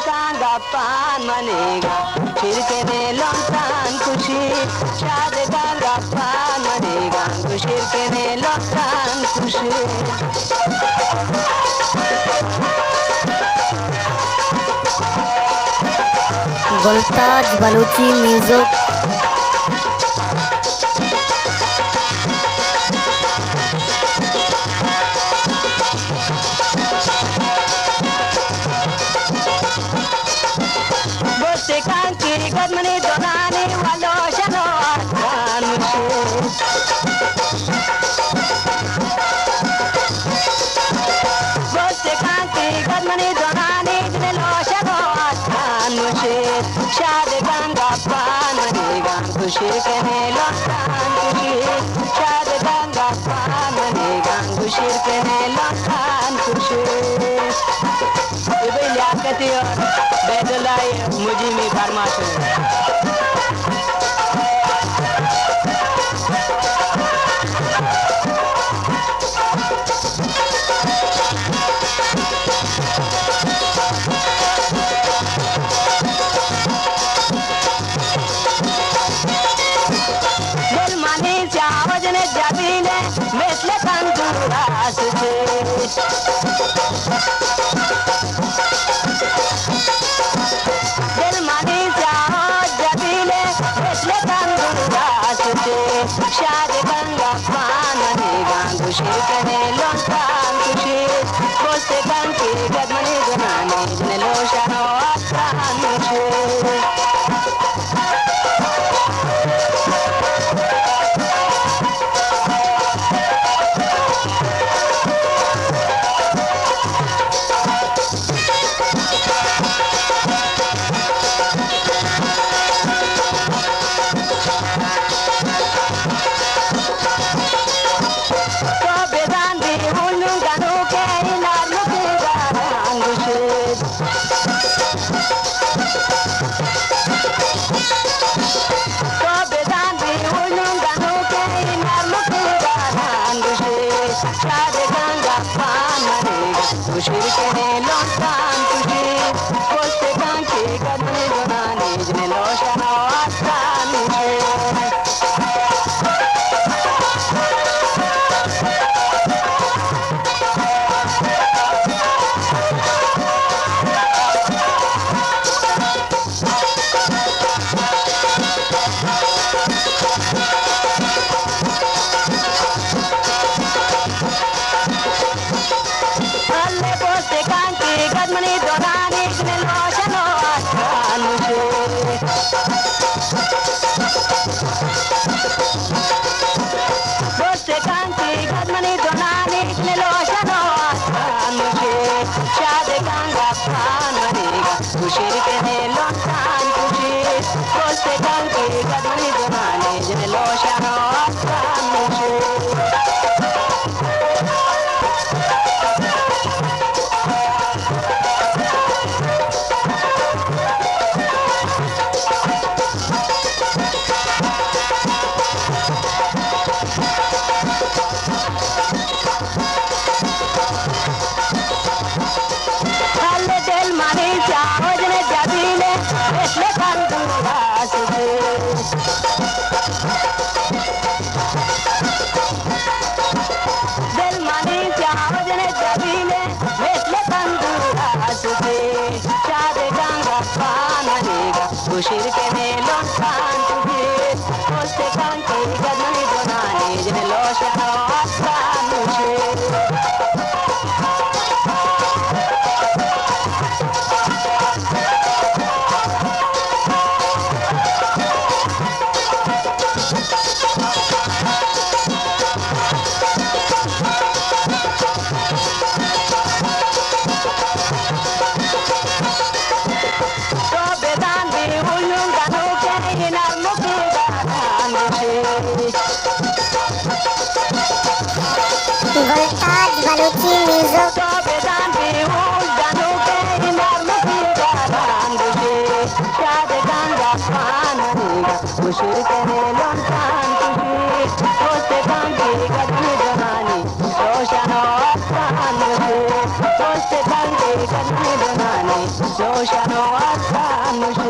Gappan maniga shirkene lontan kushi shade gappan maniga shirkene lontan kushi Gultaj Balochi music. botte kanki gadmani donani walo shano atkan botte kanki gadmani donani lo shano atkan shade gappan maniga shirkene lontan kushi shade gappan maniga shirkene lontan kushi लियाकती और बैदुल्लाह मुझी में फरमाश दिल मानी चावज ने जबीले मिसले तंदुरास थे shade gappan maniga shirkene lontan kushi botte kanki gadmani donani lo shano atkan kushi shirkene lontan kushi botte kanki gadmani donani lo shano atkan gadmani donani lo shano atkan botte kanki gadmani donani lo shano atkan shade gappan maniga shirkene lontan kushi botte kanki gadmani donani lo shano atkan shirkene lontan kushi botte kanki gadmani donani lo shano atkan Gultaj Balochi music. shirkene lontan kushi botte kanki gadmani donani lo shano atkan botte kanki gadmani donani lo شنو از تنوش